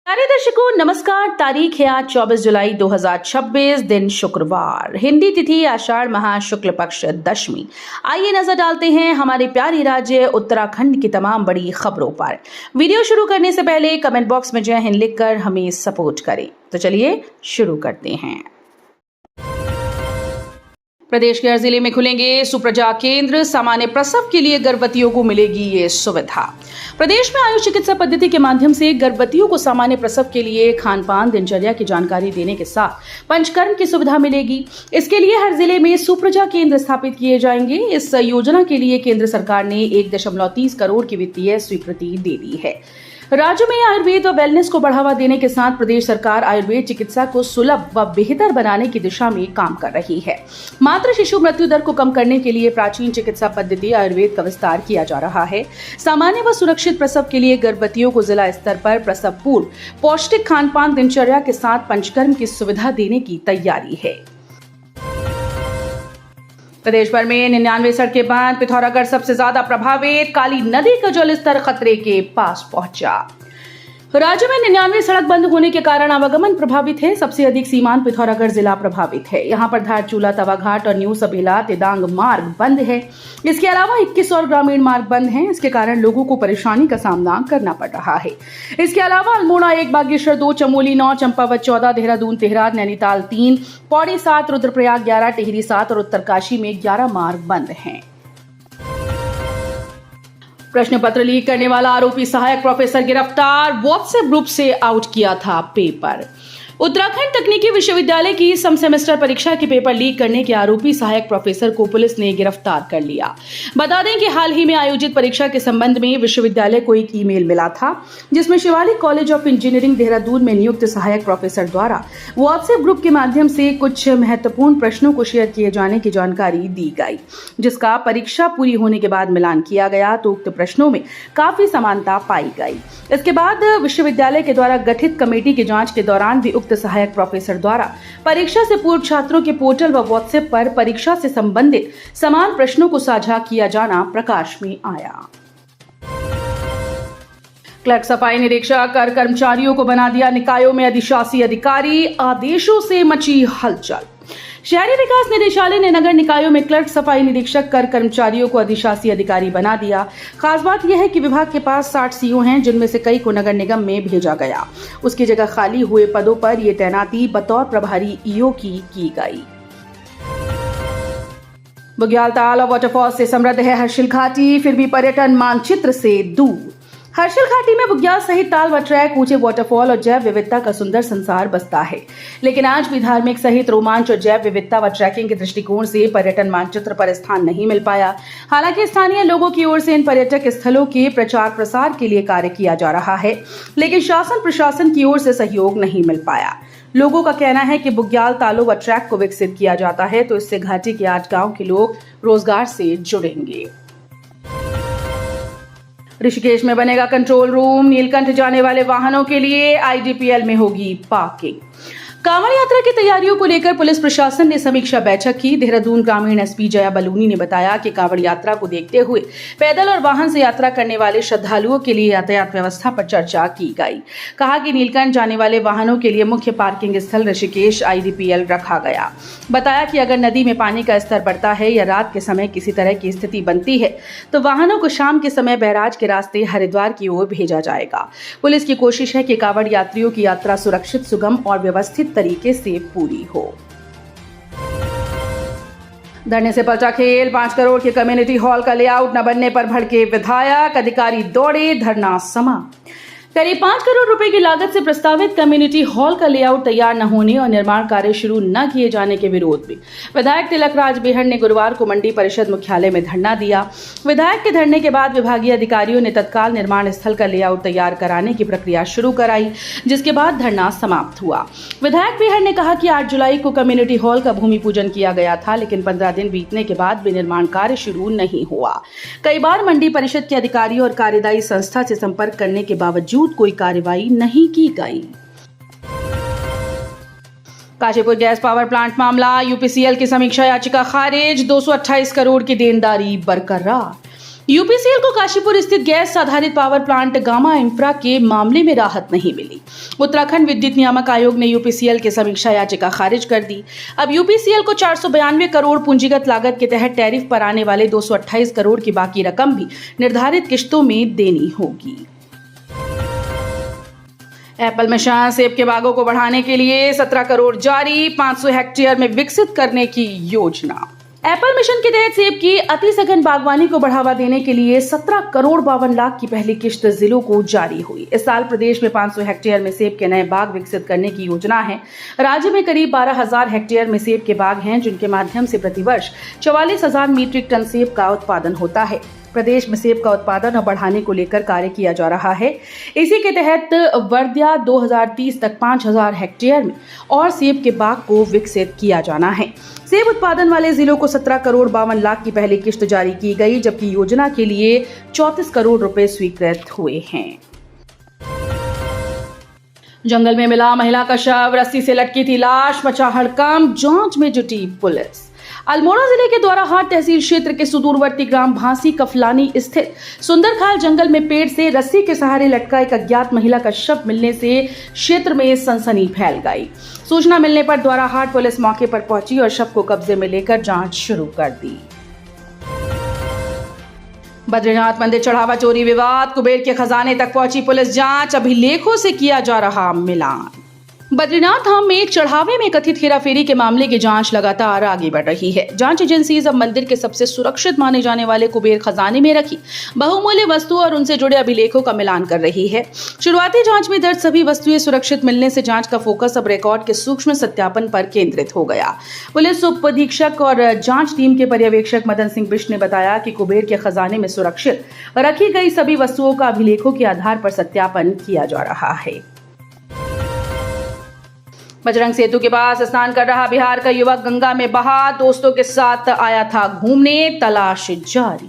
प्यारे दर्शकों नमस्कार। तारीख है आज 24 जुलाई 2026, दिन शुक्रवार, हिंदी तिथि आषाढ़ माह शुक्ल पक्ष दशमी। आइए नजर डालते हैं हमारे प्यारे राज्य उत्तराखंड की तमाम बड़ी खबरों पर। वीडियो शुरू करने से पहले कमेंट बॉक्स में जय हिंद लिखकर हमें सपोर्ट करें। तो चलिए शुरू करते हैं। प्रदेश के हर जिले में खुलेंगे सुप्रजा केंद्र, सामान्य प्रसव के लिए गर्भवतियों को मिलेगी ये सुविधा। प्रदेश में आयुष चिकित्सा पद्धति के माध्यम से गर्भवतियों को सामान्य प्रसव के लिए खान पान दिनचर्या की जानकारी देने के साथ पंचकर्म की सुविधा मिलेगी। इसके लिए हर जिले में सुप्रजा केंद्र स्थापित किए जाएंगे। इस योजना के लिए केंद्र सरकार ने 1.30 करोड़ की वित्तीय स्वीकृति दे दी है। राज्य में आयुर्वेद व वेलनेस को बढ़ावा देने के साथ प्रदेश सरकार आयुर्वेद चिकित्सा को सुलभ व बेहतर बनाने की दिशा में काम कर रही है। मातृ शिशु मृत्यु दर को कम करने के लिए प्राचीन चिकित्सा पद्धति आयुर्वेद का विस्तार किया जा रहा है। सामान्य व सुरक्षित प्रसव के लिए गर्भवतियों को जिला स्तर पर प्रसव पूर्व पौष्टिक खान पान दिनचर्या के साथ पंचकर्म की सुविधा देने की तैयारी है। प्रदेश भर में 99 सड़कें बंद, पिथौरागढ़ सबसे ज्यादा प्रभावित, काली नदी का जलस्तर खतरे के पास पहुंचा। राज्य में 99 सड़क बंद होने के कारण आवागमन प्रभावित है। सबसे अधिक सीमांत पिथौरागढ़ जिला प्रभावित है। यहां पर धारचूला, तवाघाट और न्यू सबेला तेदांग मार्ग बंद है। इसके अलावा 21 और ग्रामीण मार्ग बंद हैं। इसके कारण लोगों को परेशानी का सामना करना पड़ रहा है। इसके अलावा अल्मोड़ा 1, बागेश्वर 2, चमोली 9, चंपावत 14, देहरादून 13, नैनीताल 3, पौड़ी 7, रुद्रप्रयाग 11, टिहरी 7 और उत्तरकाशी में 11 मार्ग बंद हैं। प्रश्न पत्र लीक करने वाला आरोपी सहायक प्रोफेसर गिरफ्तार, व्हाट्सएप ग्रुप से आउट किया था पेपर। उत्तराखंड तकनीकी विश्वविद्यालय की सम सेमेस्टर परीक्षा के पेपर लीक करने के आरोपी सहायक प्रोफेसर को पुलिस ने गिरफ्तार कर लिया। बता दें कि हाल ही में आयोजित परीक्षा के संबंध में विश्वविद्यालय को एक ईमेल मिला था, जिसमें Shivalik college of engineering Dehradun में नियुक्त सहायक प्रोफेसर द्वारा व्हाट्सएप ग्रुप के माध्यम से कुछ महत्वपूर्ण प्रश्नों को शेयर किए जाने की जानकारी दी गई, जिसका परीक्षा पूरी होने के बाद मिलान किया गया तो उक्त प्रश्नों में काफी समानता पाई गई। इसके बाद विश्वविद्यालय के द्वारा गठित कमेटी की जांच के दौरान भी सहायक प्रोफेसर द्वारा परीक्षा से पूर्व छात्रों के पोर्टल व व्हाट्सएप पर परीक्षा से संबंधित समान प्रश्नों को साझा किया जाना प्रकाश में आया। क्लर्क सफाई निरीक्षक कर कर्मचारियों को बना दिया निकायों में अधिशासी अधिकारी, आदेशों से मची हलचल। शहरी विकास निदेशालय ने नगर निकायों में क्लर्क सफाई निरीक्षक कर कर्मचारियों को अधिशासी अधिकारी बना दिया। खास बात यह है कि विभाग के पास 60 सीओ हैं, जिनमें से कई को नगर निगम में भेजा गया। उसकी जगह खाली हुए पदों पर यह तैनाती बतौर प्रभारी ईओ की गई। बुग्याल ताल और वाटरफॉल से समृद्ध है हर्षिल घाटी, फिर भी पर्यटन मानचित्र से दूर। हर्षिल घाटी में बुग्याल सहित ताल व ट्रैक, ऊंचे वाटरफॉल और जैव विविधता का सुंदर संसार बसता है, लेकिन आज भी धार्मिक सहित रोमांच और जैव विविधता व ट्रैकिंग के दृष्टिकोण से पर्यटन मानचित्र पर स्थान नहीं मिल पाया। हालांकि स्थानीय लोगों की ओर से इन पर्यटक स्थलों के प्रचार प्रसार के लिए कार्य किया जा रहा है, लेकिन शासन प्रशासन की ओर से सहयोग नहीं मिल पाया। लोगों का कहना है कि बुग्याल तालों व ट्रैक को विकसित किया जाता है तो इससे घाटी के 8 गाँव के लोग रोजगार से जुड़ेंगे। ऋषिकेश में बनेगा कंट्रोल रूम, नीलकंठ जाने वाले वाहनों के लिए आईडीपीएल में होगी पार्किंग। कांवड़ यात्रा की तैयारियों को लेकर पुलिस प्रशासन ने समीक्षा बैठक की। देहरादून ग्रामीण एसपी जया बलूनी ने बताया कि कांवड़ यात्रा को देखते हुए पैदल और वाहन से यात्रा करने वाले श्रद्धालुओं के लिए यातायात व्यवस्था पर चर्चा की गई। कहा कि नीलकंठ जाने वाले वाहनों के लिए मुख्य पार्किंग स्थल ऋषिकेश आईडीपीएल रखा गया। बताया कि अगर नदी में पानी का स्तर बढ़ता है या रात के समय किसी तरह की स्थिति बनती है तो वाहनों को शाम के समय बैराज के रास्ते हरिद्वार की ओर भेजा जाएगा। पुलिस की कोशिश है कि कांवड़ यात्रियों की यात्रा सुरक्षित, सुगम और व्यवस्थित तरीके से पूरी हो। धरने से पलटा खेल, 5 करोड़ के कम्युनिटी हॉल का लेआउट न बनने पर भड़के विधायक, अधिकारी दौड़े, धरना समाप्त। करीब 5 करोड़ रुपए की लागत से प्रस्तावित कम्युनिटी हॉल का लेआउट तैयार न होने और निर्माण कार्य शुरू न किए जाने के विरोध में विधायक तिलक राज बेहड़ ने गुरुवार को मंडी परिषद मुख्यालय में धरना दिया। विधायक के धरने के बाद विभागीय अधिकारियों ने तत्काल निर्माण स्थल का लेआउट तैयार कराने की प्रक्रिया शुरू कराई, जिसके बाद धरना समाप्त हुआ। विधायक बेहड़ ने कहा कि 8 जुलाई को कम्युनिटी हॉल का भूमि पूजन किया गया था, लेकिन 15 दिन बीतने के बाद भी निर्माण कार्य शुरू नहीं हुआ। कई बार मंडी परिषद के अधिकारियों और कार्यदायी संस्था से संपर्क करने के बावजूद कोई कार्रवाई नहीं की गई। काशीपुर गैस पावर प्लांट मामला, यूपीसीएल की समीक्षा याचिका खारिज, 228 करोड़ की देनदारी बरकरार। यूपीसीएल को काशीपुर स्थित गैस आधारित पावर प्लांट गामा इंफ्रा के मामले में राहत नहीं मिली। उत्तराखंड विद्युत नियामक आयोग ने यूपीसीएल की समीक्षा याचिका खारिज कर दी। अब यूपीसीएल को 492 करोड़ पूंजीगत लागत के तहत टैरिफ पर आने वाले 228 करोड़ की बाकी रकम भी निर्धारित किश्तों में देनी होगी। एप्पल मिशन सेब के बागों को बढ़ाने के लिए 17 करोड़ जारी, 500 हेक्टेयर में विकसित करने की योजना। एप्पल मिशन के तहत सेब की अति सघन बागवानी को बढ़ावा देने के लिए 17 करोड़ 52 लाख की पहली किश्त जिलों को जारी हुई। इस साल प्रदेश में 500 हेक्टेयर में सेब के नए बाग विकसित करने की योजना है। राज्य में करीब 12,000 हेक्टेयर में सेब के बाग हैं, जिनके माध्यम से प्रतिवर्ष 44,000 मीट्रिक टन सेब का उत्पादन होता है। प्रदेश में सेब का उत्पादन और बढ़ाने को लेकर कार्य किया जा रहा है। इसी के तहत वर्दिया 2030 तक 5,000 हेक्टेयर में और सेब के बाग को विकसित किया जाना है। सेब उत्पादन वाले जिलों को 17 करोड़ 52 लाख की पहली किश्त जारी की गई, जबकि योजना के लिए 34 करोड़ रुपए स्वीकृत हुए हैं। जंगल में मिला महिला का शव, रस्सी से लटकी थी लाश, मचा हड़कंप, जांच में जुटी पुलिस। अल्मोड़ा जिले के द्वाराहाट तहसील क्षेत्र के सुदूरवर्ती ग्राम भांसी कफलानी स्थित सुंदरखाल जंगल में पेड़ से रस्सी के सहारे लटका एक अज्ञात महिला का शव मिलने से क्षेत्र में सनसनी फैल गई। सूचना मिलने पर द्वाराहाट पुलिस मौके पर पहुंची और शव को कब्जे में लेकर जांच शुरू कर दी। बद्रीनाथ मंदिर चढ़ावा चोरी विवाद, कुबेर के खजाने तक पहुंची पुलिस जांच, अभिलेखों से किया जा रहा मिलान। बद्रीनाथ धाम में एक चढ़ावे में कथित हेराफेरी के मामले की जांच लगातार आगे बढ़ रही है। जांच एजेंसीज अब मंदिर के सबसे सुरक्षित माने जाने वाले कुबेर खजाने में रखी बहुमूल्य वस्तुओं और उनसे जुड़े अभिलेखों का मिलान कर रही है। शुरुआती जांच में दर्ज सभी वस्तुएं सुरक्षित मिलने से जांच का फोकस अब रिकॉर्ड के सूक्ष्म सत्यापन पर केंद्रित हो गया। पुलिस उप अधीक्षक और जांच टीम के पर्यवेक्षक मदन सिंह बिष्ट ने बताया कि कुबेर के खजाने में सुरक्षित रखी गई सभी वस्तुओं का अभिलेखों के आधार पर सत्यापन किया जा रहा है। बजरंग सेतु के पास स्नान कर रहा बिहार का युवक गंगा में बहा, दोस्तों के साथ आया था घूमने, तलाश जारी।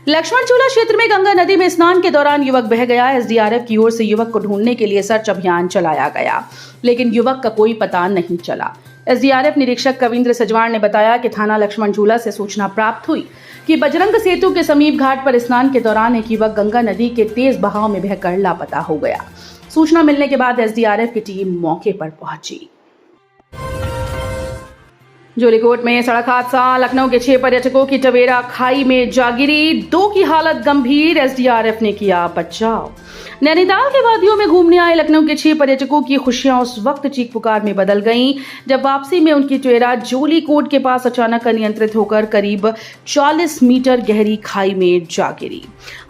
लक्ष्मण झूला क्षेत्र में गंगा नदी में स्नान के दौरान युवक बह गया। एसडीआरएफ की ओर से युवक को ढूंढने के लिए सर्च अभियान चलाया गया, लेकिन युवक का कोई पता नहीं चला। एसडीआरएफ निरीक्षक कविंद्र सजवाण ने बताया कि थाना लक्ष्मण झूला से सूचना प्राप्त हुई कि बजरंग सेतु के समीप घाट पर स्नान के दौरान एक युवक गंगा नदी के तेज बहाव में बहकर लापता हो गया। सूचना मिलने के बाद एसडीआरएफ की टीम मौके पर पहुंची। जोलीकोट में सड़क हादसा, लखनऊ के 6 पर्यटकों की टवेरा खाई में जा गिरी, 2 की हालत गंभीर, एसडीआरएफ ने किया बचाव। नैनीताल के वादियों में घूमने आए लखनऊ के 6 पर्यटकों की खुशियां उस वक्त चीख पुकार में बदल गईं जब वापसी में उनकी टवेरा जोलीकोट के पास अचानक अनियंत्रित होकर करीब 40 मीटर गहरी खाई में जा गिरी।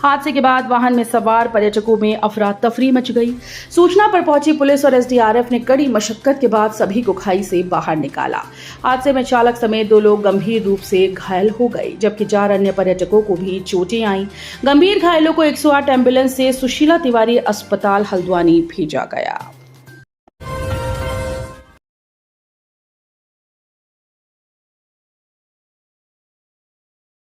हादसे के बाद वाहन में सवार पर्यटकों में अफरा तफरी मच गई। सूचना पर पहुंची पुलिस और एसडीआरएफ ने कड़ी मशक्कत के बाद सभी को खाई से बाहर निकाला। हादसे में चालक समेत 2 लोग गंभीर रूप से घायल हो गए, जबकि 4 अन्य पर्यटकों को भी चोटें आईं। गंभीर घायलों को 108 एम्बुलेंस से सुशीला तिवारी अस्पताल हल्द्वानी भेजा गया।